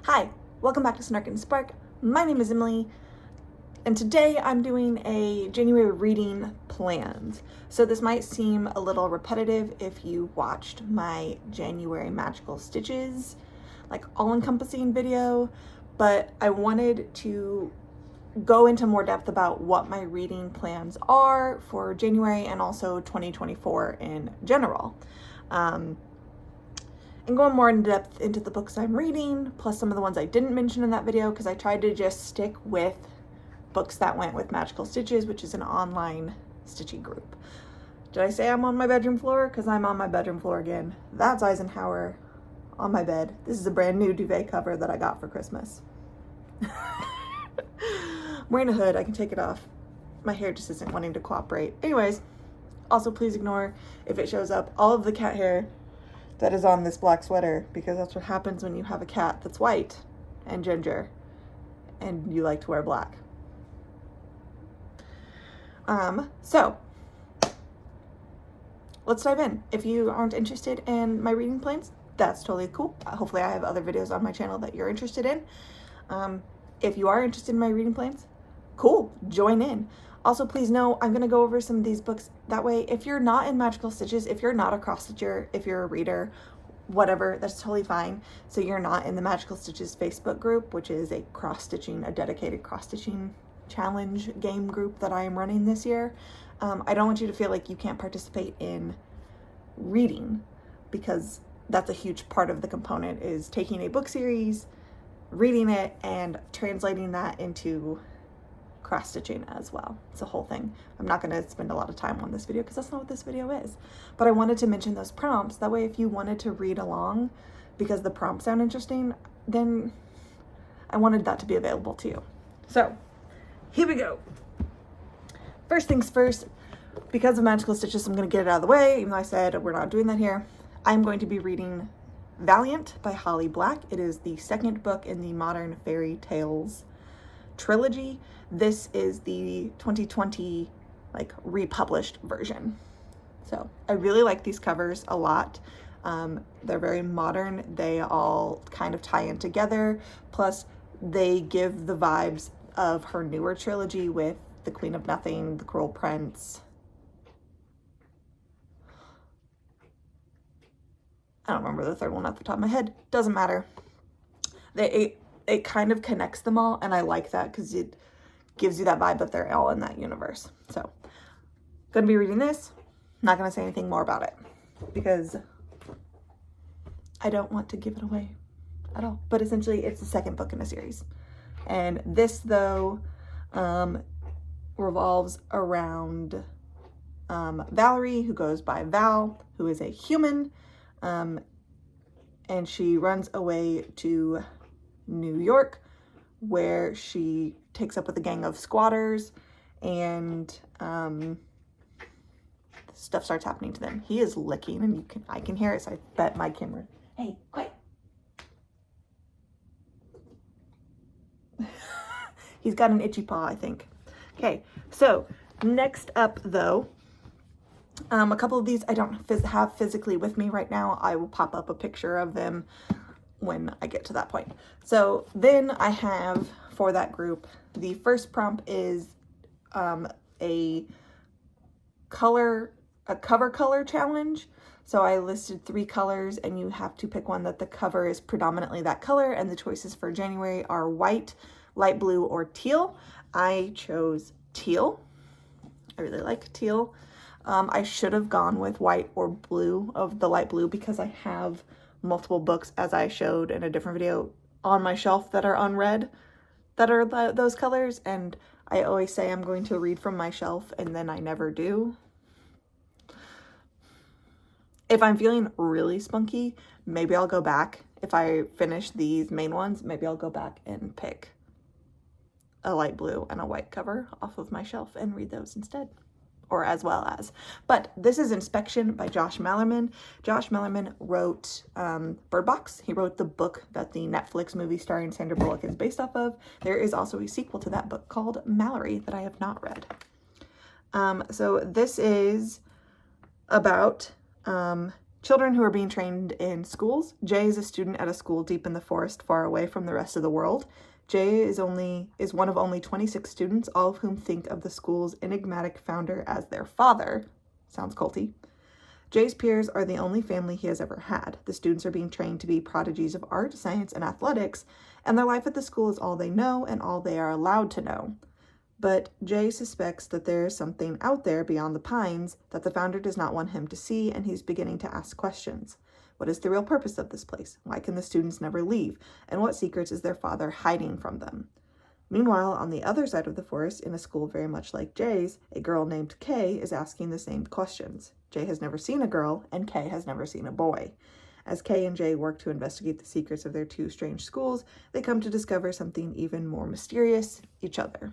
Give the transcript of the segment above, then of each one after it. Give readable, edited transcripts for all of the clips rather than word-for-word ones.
Hi, welcome back to Snark and Spark. My name is Emily, and today I'm doing a January reading plans. So this might seem a little repetitive if you watched my January Magical Stitches, like all-encompassing video, but I wanted to go into more depth about what my reading plans are for January and also 2024 in general. And going more in depth into the books I'm reading, plus some of the ones I didn't mention in that video, because I tried to just stick with books that went with Magical Stitches, which is an online stitching group. Did I say I'm on my bedroom floor? Because I'm on my bedroom floor again. That's Eisenhower on my bed. This is a brand new duvet cover that I got for Christmas. I'm wearing a hood, I can take it off. My hair just isn't wanting to cooperate. Anyways, also please ignore if it shows up all of the cat hair that is on this black sweater, because that's what happens when you have a cat that's white and ginger and you like to wear black. So let's dive in. If you aren't interested in my reading plans, that's totally cool. Hopefully I have other videos on my channel that you're interested in. If you are interested in my reading plans, cool, join in. Also, please know I'm going to go over some of these books. That way, if you're not in Magical Stitches, if you're not a cross-stitcher, if you're a reader, whatever, that's totally fine. So you're not in the Magical Stitches Facebook group, which is a dedicated cross-stitching challenge game group that I am running this year. I don't want you to feel like you can't participate in reading, because that's a huge part of the component, is taking a book series, reading it, and translating that into cross-stitching as well. It's a whole thing. I'm not going to spend a lot of time on this video because that's not what this video is. But I wanted to mention those prompts. That way, if you wanted to read along because the prompts sound interesting, then I wanted that to be available to you. So here we go. First things first, because of Magical Stitches, I'm going to get it out of the way, even though I said we're not doing that here. I'm going to be reading Valiant by Holly Black. It is the second book in the Modern Fairy Tales trilogy. This is the 2020 republished version. So I really like these covers a lot. They're very modern. They all kind of tie in together. Plus they give the vibes of her newer trilogy with The Queen of Nothing, The Cruel Prince. I don't remember the third one off the top of my head. Doesn't matter. It kind of connects them all, and I like that because it gives you that vibe that they're all in that universe. So, gonna be reading this. Not gonna say anything more about it because I don't want to give it away at all. But essentially, it's the second book in a series. And this, though, revolves around Valerie, who goes by Val, who is a human, and she runs away to New York, where she takes up with a gang of squatters, and stuff starts happening to them. He is licking, and I can hear it, so I bet my camera. Hey, quiet. He's got an itchy paw, I think. Okay, so next up, though, a couple of these I don't have physically with me right now. I will pop up a picture of them when I get to that point. So then I have, for that group, the first prompt is a cover color challenge. So I listed 3 colors, and you have to pick one that the cover is predominantly that color, and the choices for January are white, light blue, or teal. I chose teal. I really like teal. I should have gone with white or blue, of the light blue, because I have multiple books, as I showed in a different video, on my shelf that are unread that are those colors, and I always say I'm going to read from my shelf, and then I never do. If I'm feeling really spunky, maybe I'll go back. If I finish these main ones, maybe I'll go back and pick a light blue and a white cover off of my shelf and read those instead. Or as well as. But this is Inspection by Josh Malerman. Josh Malerman wrote Bird Box. He wrote the book that the Netflix movie starring Sandra Bullock is based off of. There is also a sequel to that book called Mallory that I have not read. So this is about Children who are being trained in schools. Jay is a student at a school deep in the forest, far away from the rest of the world. Jay is one of only 26 students, all of whom think of the school's enigmatic founder as their father. Sounds culty. Jay's peers are the only family he has ever had. The students are being trained to be prodigies of art, science, and athletics, and their life at the school is all they know and all they are allowed to know. But Jay suspects that there is something out there beyond the pines that the founder does not want him to see, and he's beginning to ask questions. What is the real purpose of this place? Why can the students never leave? And what secrets is their father hiding from them? Meanwhile, on the other side of the forest, in a school very much like Jay's, a girl named Kay is asking the same questions. Jay has never seen a girl, and Kay has never seen a boy. As Kay and Jay work to investigate the secrets of their two strange schools, they come to discover something even more mysterious, each other.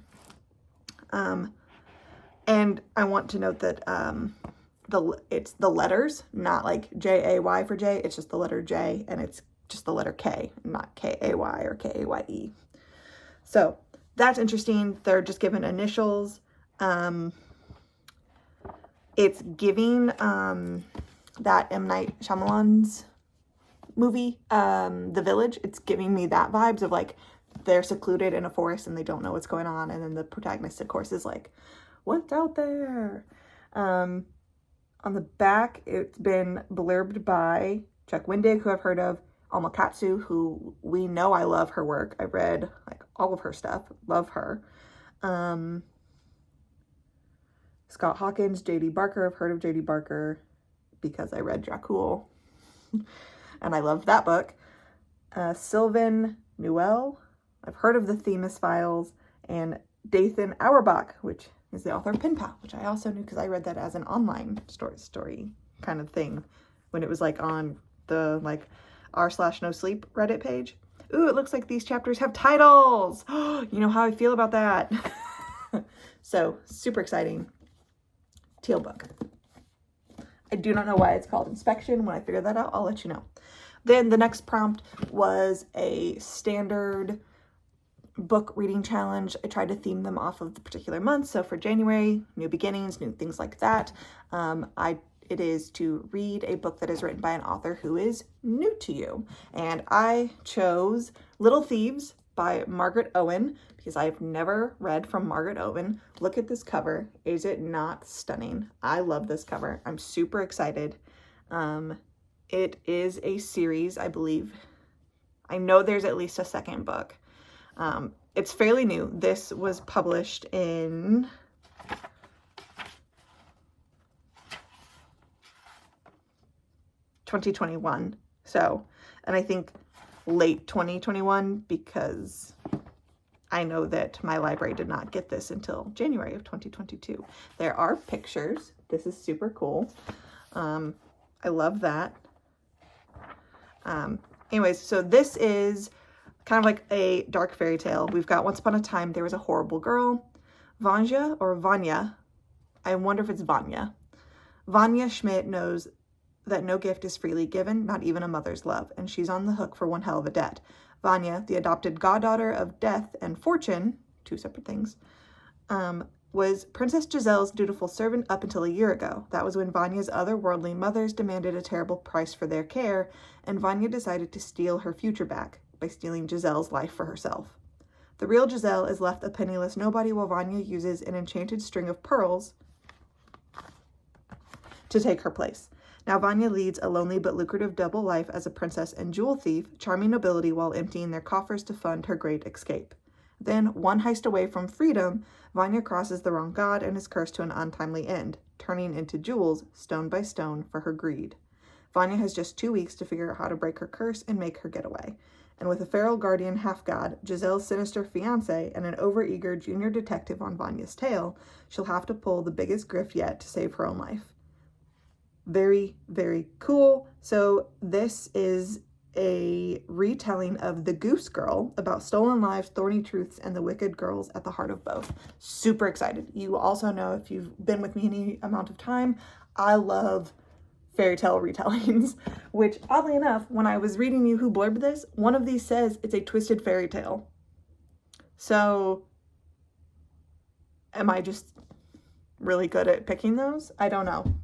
And I want to note that it's the letters, not like J-A-Y for Jay. It's just the letter J, and it's just the letter K, not K-A-Y or K-A-Y-E. So that's interesting. They're just given initials. It's giving that M. Night Shyamalan's movie, The Village. It's giving me that vibes of like they're secluded in a forest and they don't know what's going on, and then the protagonist, of course, is like, what's out there? On the back, it's been blurbed by Chuck Wendig, who I've heard of, Alma Katsu, who we know I love her work. I read like all of her stuff. Love her. Scott Hawkins, J.D. Barker. I've heard of J.D. Barker because I read Dracul and I loved that book. Sylvan Newell. I've heard of the Themis Files, and Dathan Auerbach, which is the author of Pen Pal, which I also knew because I read that as an online story kind of thing when it was like on the like r/no-sleep Reddit page. Ooh, it looks like these chapters have titles. You know how I feel about that. So super exciting. Teal book. I do not know why it's called Inspection. When I figure that out, I'll let you know. Then the next prompt was a standard book reading challenge. I tried to theme them off of the particular month. So for January, new beginnings, new things like that. It is to read a book that is written by an author who is new to you. And I chose Little Thieves by Margaret Owen because I've never read from Margaret Owen. Look at this cover. Is it not stunning? I love this cover. I'm super excited. It is a series, I believe. I know there's at least a second book. It's fairly new. This was published in 2021. So, and I think late 2021 because I know that my library did not get this until January of 2022. There are pictures. This is super cool. I love that. Anyways, so this is kind of like a dark fairy tale. We've got Once Upon a Time, There Was a Horrible Girl. Vanya or Vanya. I wonder if it's Vanya. Vanya Schmidt knows that no gift is freely given, not even a mother's love, and she's on the hook for one hell of a debt. Vanya, the adopted goddaughter of Death and Fortune, two separate things, was Princess Giselle's dutiful servant up until a year ago. That was when Vanya's otherworldly mothers demanded a terrible price for their care, and Vanya decided to steal her future back by stealing Giselle's life for herself. The real Giselle is left a penniless nobody while Vanya uses an enchanted string of pearls to take her place. Now Vanya leads a lonely but lucrative double life as a princess and jewel thief, charming nobility while emptying their coffers to fund her great escape. Then, one heist away from freedom, Vanya crosses the wrong god and is cursed to an untimely end, turning into jewels, stone by stone, for her greed. Vanya has just 2 weeks to figure out how to break her curse and make her getaway. And with a feral guardian half-god, Giselle's sinister fiancé, and an overeager junior detective on Vanya's tail, she'll have to pull the biggest grift yet to save her own life. Very, very cool. So this is a retelling of The Goose Girl about stolen lives, thorny truths, and the wicked girls at the heart of both. Super excited. You also know, if you've been with me any amount of time, I love fairy tale retellings, which oddly enough, when I was reading you who blurbed this, one of these says it's a twisted fairy tale. So am I just really good at picking those? I don't know.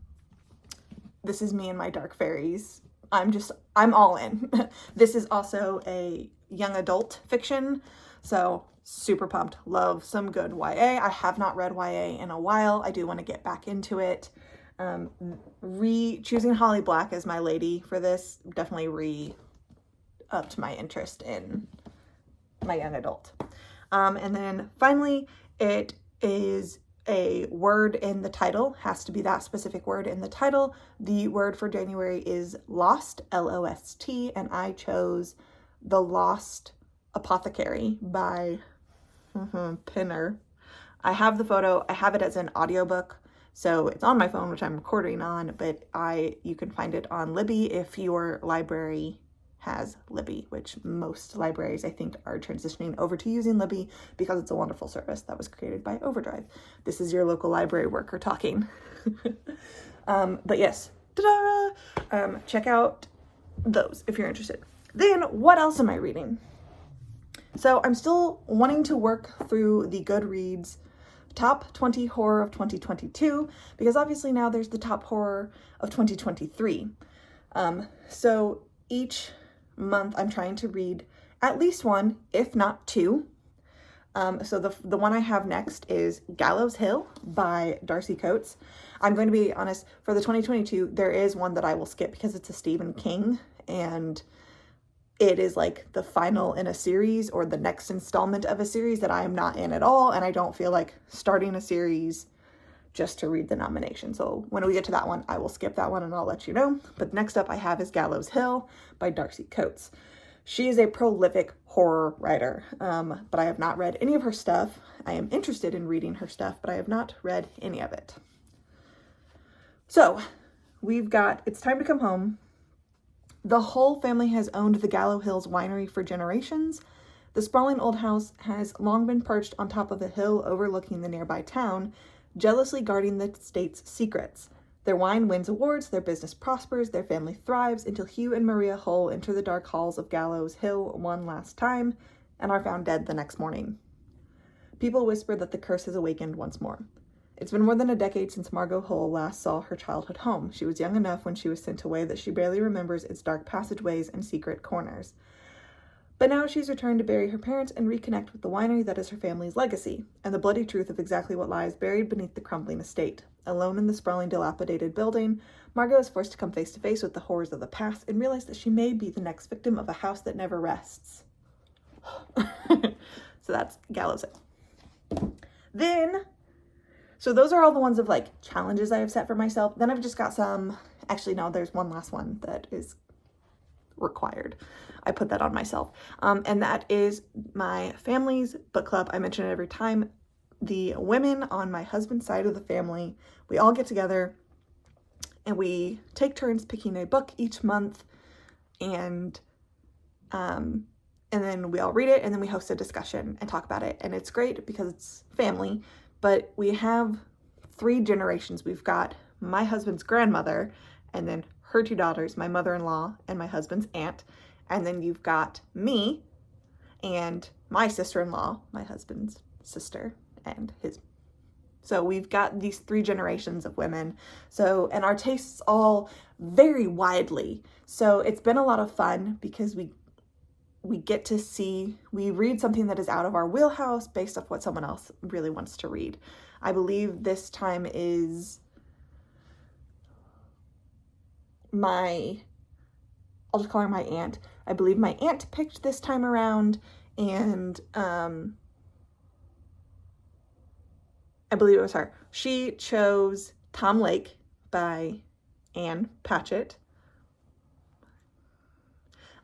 this is me and my dark fairies. I'm all in. This is also a young adult fiction, so super pumped. Love some good YA. I have not read YA in a while. I do want to get back into it. Choosing Holly Black as my lady for this definitely upped my interest in my young adult. And then finally, it is a word in the title, has to be that specific word in the title. The word for January is lost, L-O-S-T, and I chose The Lost Apothecary by Pinner. I have the photo. I have it as an audiobook, so it's on my phone, which I'm recording on, but you can find it on Libby if your library has Libby, which most libraries I think are transitioning over to using Libby because it's a wonderful service that was created by Overdrive. This is your local library worker talking. But yes, ta-da! Check out those if you're interested. Then what else am I reading? So I'm still wanting to work through the Goodreads top 20 horror of 2022, because obviously now there's the top horror of 2023. So each month I'm trying to read at least one, if not two. So the one I have next is Gallows Hill by Darcy Coates. I'm going to be honest, for the 2022, there is one that I will skip because it's a Stephen King, and it is like the final in a series or the next installment of a series that I am not in at all, and I don't feel like starting a series just to read the nomination. So when we get to that one, I will skip that one and I'll let you know. But next up I have is Gallows Hill by Darcy Coates. She is a prolific horror writer, but I have not read any of her stuff. I am interested in reading her stuff, but I have not read any of it. So we've got It's Time to Come Home. The whole family has owned the Gallows Hills winery for generations. The sprawling old house has long been perched on top of a hill overlooking the nearby town, jealously guarding the state's secrets. Their wine wins awards, their business prospers, their family thrives, until Hugh and Maria Hull enter the dark halls of Gallows Hill one last time and are found dead the next morning. People whisper that the curse has awakened once more. It's been more than a decade since Margot Hull last saw her childhood home. She was young enough when she was sent away that she barely remembers its dark passageways and secret corners. But now she's returned to bury her parents and reconnect with the winery that is her family's legacy, and the bloody truth of exactly what lies buried beneath the crumbling estate. Alone in the sprawling, dilapidated building, Margot is forced to come face to face with the horrors of the past and realize that she may be the next victim of a house that never rests. So that's Gallows Hill. So those are all the ones of like challenges I have set for myself. Then I've just got there's one last one that is required. I put that on myself. And that is my family's book club. I mention it every time. The women on my husband's side of the family, we all get together and we take turns picking a book each month, and then we all read it, and then we host a discussion and talk about it. And it's great because it's family, but we have 3 generations. We've got my husband's grandmother, and then her 2 daughters, my mother-in-law and my husband's aunt. And then you've got me and my sister-in-law, my husband's sister, and his. So we've got these 3 generations of women. So, and our tastes all vary widely. So it's been a lot of fun because we get to we read something that is out of our wheelhouse based off what someone else really wants to read. I believe this time is I'll just call her my aunt. I believe my aunt picked this time around, and I believe it was her. She chose Tom Lake by Anne Patchett.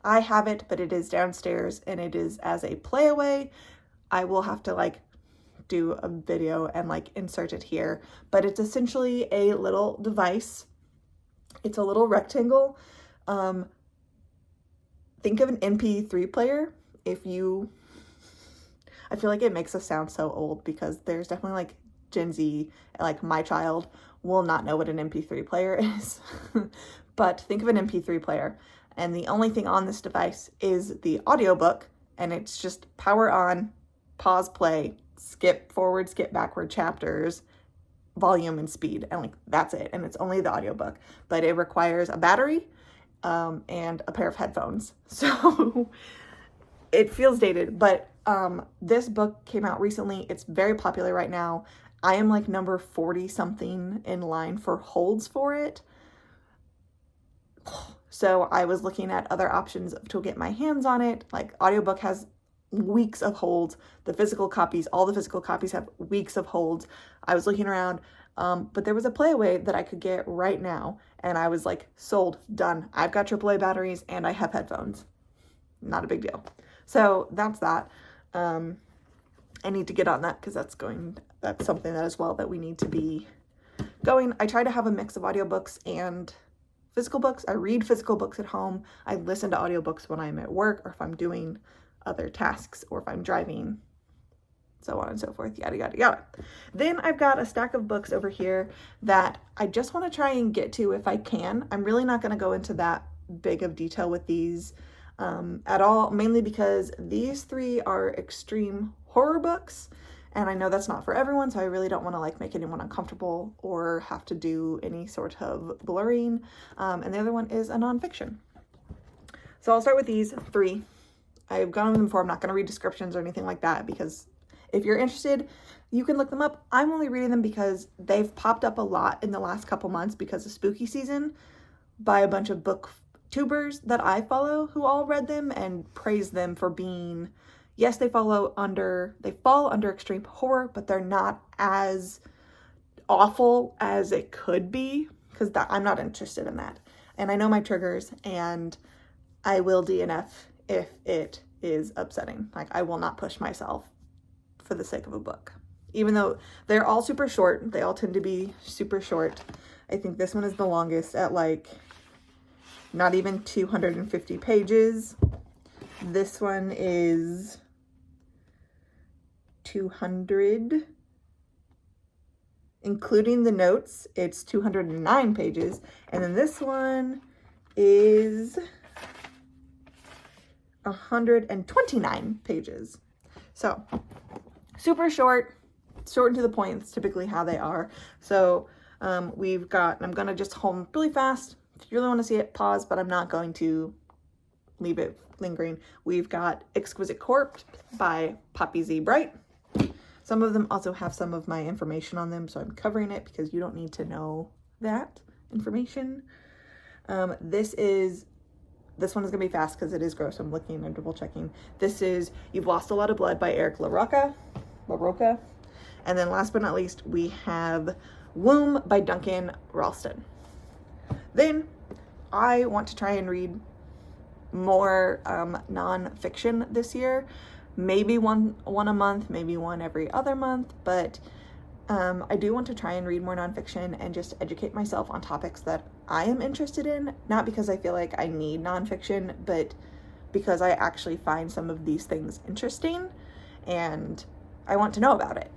I have it, but it is downstairs and it is as a playaway. I will have to do a video and insert it here, but it's essentially a little device. It's a little rectangle. Think of an MP3 player. I feel like it makes us sound so old because there's definitely Gen Z, my child will not know what an MP3 player is. But think of an MP3 player, and the only thing on this device is the audiobook, and it's just power on, pause, play, skip forward, skip backward chapters, volume and speed, and like that's it, and it's only the audiobook, but it requires a battery and a pair of headphones, so it feels dated. But this book came out recently. It's very popular right now. I am like number 40 something in line for holds for it, so I was looking at other options to get my hands on it. Like audiobook has weeks of holds. The physical copies, all the physical copies have weeks of holds. I was looking around, but there was a playaway that I could get right now, and I was like, sold, done. I've got AAA batteries and I have headphones. Not a big deal. So that's that. I need to get on that because that's something that as well that we need to be going. I try to have a mix of audiobooks and physical books. I read physical books at home. I listen to audiobooks when I'm at work or if I'm doing other tasks or if I'm driving, so on and so forth, yada, yada, yada. Then I've got a stack of books over here that I just want to try and get to if I can. I'm really not going to go into that big of detail with these at all, mainly because these 3 are extreme horror books, and I know that's not for everyone, so I really don't want to like make anyone uncomfortable or have to do any sort of blurring. And the other one is a nonfiction. So I'll start with these 3. I've gone over them before. I'm not going to read descriptions or anything like that because if you're interested, you can look them up. I'm only reading them because they've popped up a lot in the last couple months because of spooky season by a bunch of booktubers that I follow who all read them and praise them for being, yes, they fall under extreme horror, but they're not as awful as it could be because I'm not interested in that. And I know my triggers, and I will DNF if it is upsetting. Like, I will not push myself for the sake of a book. Even though they're all super short. They all tend to be super short. I think this one is the longest at like not even 250 pages. This one is 200. Including the notes, it's 209 pages. And then this one is 129 pages. So super short and to the point. It's typically how they are. So we've got, I'm going to just home really fast. If you really want to see it, pause, but I'm not going to leave it lingering. We've got Exquisite Corpse by Poppy Z. Bright. Some of them also have some of my information on them, so I'm covering it because you don't need to know that information. This one is going to be fast because it is gross. I'm looking and double checking. This is You've Lost a Lot of Blood by Eric LaRocca. And then last but not least, we have Womb by Duncan Ralston. Then I want to try and read more nonfiction this year. Maybe one a month, maybe one every other month, but I do want to try and read more nonfiction and just educate myself on topics that I am interested in, not because I feel like I need nonfiction, but because I actually find some of these things interesting and I want to know about it.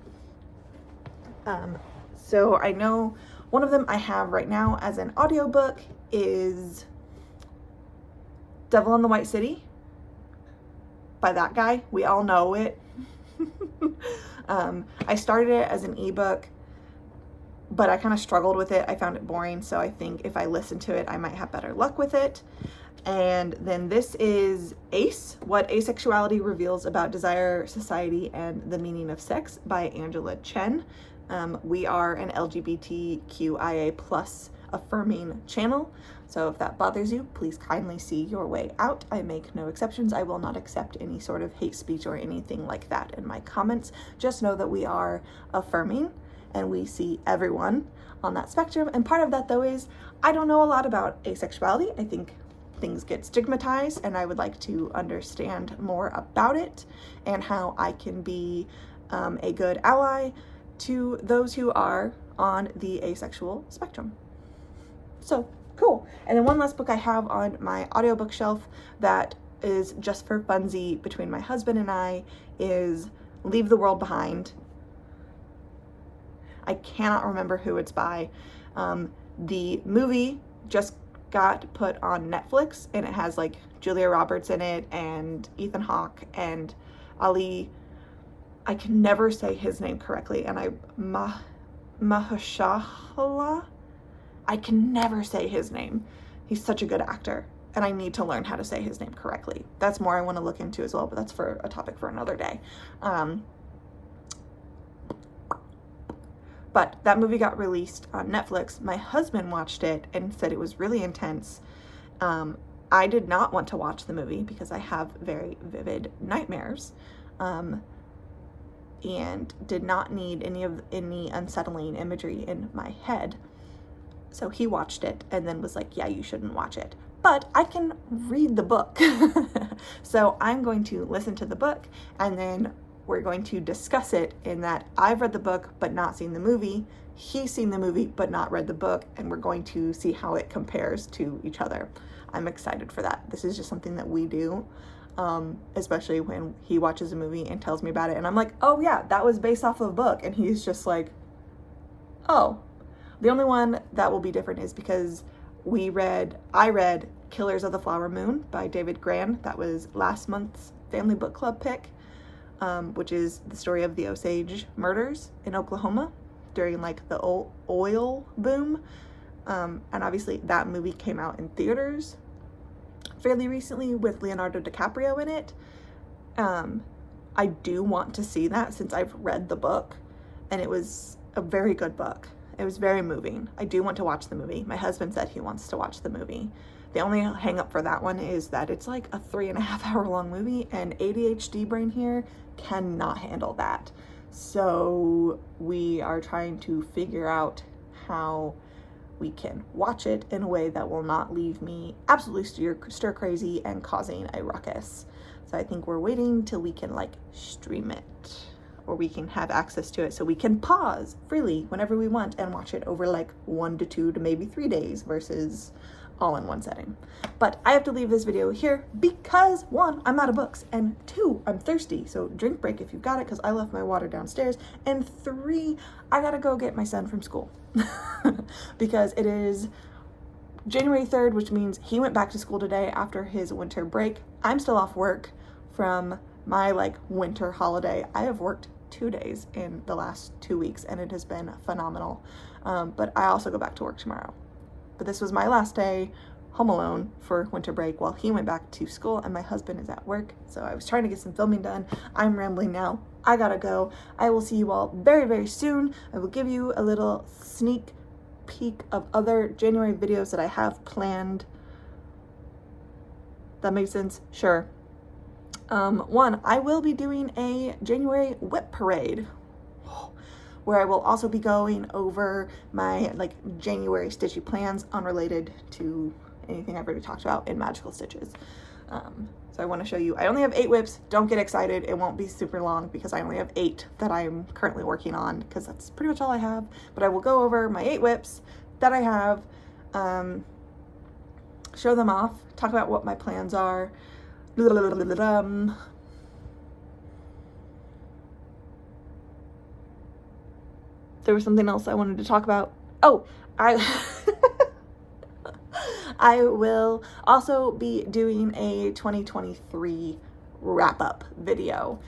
So I know one of them I have right now as an audiobook is Devil in the White City by that guy. We all know it. I started it as an ebook, but I kind of struggled with it. I found it boring, so I think if I listen to it, I might have better luck with it. And then this is Ace, What Asexuality Reveals About Desire, Society, and the Meaning of Sex by Angela Chen. We are an LGBTQIA plus affirming channel, so if that bothers you, please kindly see your way out. I make no exceptions. I will not accept any sort of hate speech or anything like that in my comments. Just know that we are affirming and we see everyone on that spectrum. And part of that, though, is I don't know a lot about asexuality. I think things get stigmatized, and I would like to understand more about it and how I can be a good ally to those who are on the asexual spectrum. So cool. And then one last book I have on my audiobook shelf that is just for funsies between my husband and I is Leave the World Behind. I cannot remember who it's by. The movie just got put on Netflix, and it has like Julia Roberts in it and Ethan Hawke and Ali. I can never say his name correctly, and Mahershala. I can never say his name. He's such a good actor, and I need to learn how to say his name correctly. That's more I want to look into as well, but that's for a topic for another day. But that movie got released on Netflix. My husband watched it and said it was really intense. I did not want to watch the movie because I have very vivid nightmares, and did not need any unsettling imagery in my head. So he watched it and then was like, yeah, you shouldn't watch it. But I can read the book. So I'm going to listen to the book, and then we're going to discuss it in that I've read the book but not seen the movie. He's seen the movie but not read the book, and we're going to see how it compares to each other. I'm excited for that. This is just something that we do, especially when he watches a movie and tells me about it. And I'm like, oh yeah, that was based off of a book. And he's just like, oh. The only one that will be different is because I read Killers of the Flower Moon by David Grann. That was last month's Family Book Club pick, which is the story of the Osage murders in Oklahoma during like the oil boom. And obviously that movie came out in theaters fairly recently with Leonardo DiCaprio in it. I do want to see that since I've read the book, and it was a very good book. It was very moving. I do want to watch the movie. My husband said he wants to watch the movie. The only hang up for that one is that it's like a 3.5 hour long movie, and ADHD brain here cannot handle that. So we are trying to figure out how we can watch it in a way that will not leave me absolutely stir crazy and causing a ruckus. So I think we're waiting till we can like stream it, or we can have access to it so we can pause freely whenever we want and watch it over like 1 to 2 to maybe 3 days versus all in one setting. But I have to leave this video here because 1, I'm out of books, and 2, I'm thirsty. So drink break if you've got it, because I left my water downstairs. And 3, I gotta go get my son from school because it is January 3rd, which means he went back to school today after his winter break. I'm still off work from my like winter holiday. I have worked 2 days in the last 2 weeks, and it has been phenomenal. But I also go back to work tomorrow. But this was my last day home alone for winter break while he went back to school and my husband is at work. So I was trying to get some filming done. I'm rambling now. I gotta go. I will see you all very, very soon. I will give you a little sneak peek of other January videos that I have planned. That makes sense? Sure. 1, I will be doing a January whip parade where I will also be going over my like January stitchy plans unrelated to anything I've already talked about in magical stitches. So I want to show you, I only have 8 whips. Don't get excited. It won't be super long because I only have 8 that I'm currently working on, because that's pretty much all I have. But I will go over my 8 whips that I have, show them off, talk about what my plans are. There was something else I wanted to talk about. Oh, I will also be doing a 2023 wrap-up video,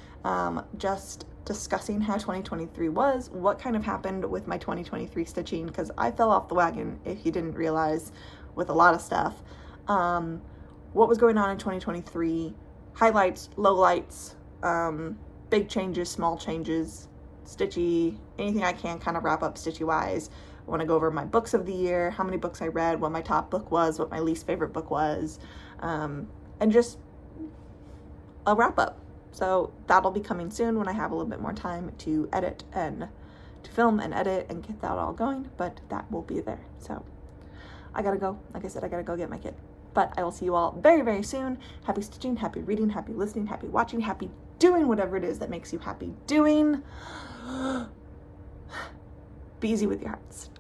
just discussing how 2023 was, what kind of happened with my 2023 stitching, because I fell off the wagon, if you didn't realize, with a lot of stuff. What was going on in 2023, highlights, lowlights, big changes, small changes, stitchy, anything I can kind of wrap up stitchy wise. I want to go over my books of the year, how many books I read, what my top book was, what my least favorite book was, and just a wrap up. So that'll be coming soon when I have a little bit more time to edit and to film and edit and get that all going, but that will be there. So I gotta go. Like I said, I gotta go get my kid. But I will see you all very, very soon. Happy stitching, happy reading, happy listening, happy watching, happy doing whatever it is that makes you happy doing. Be easy with your hearts.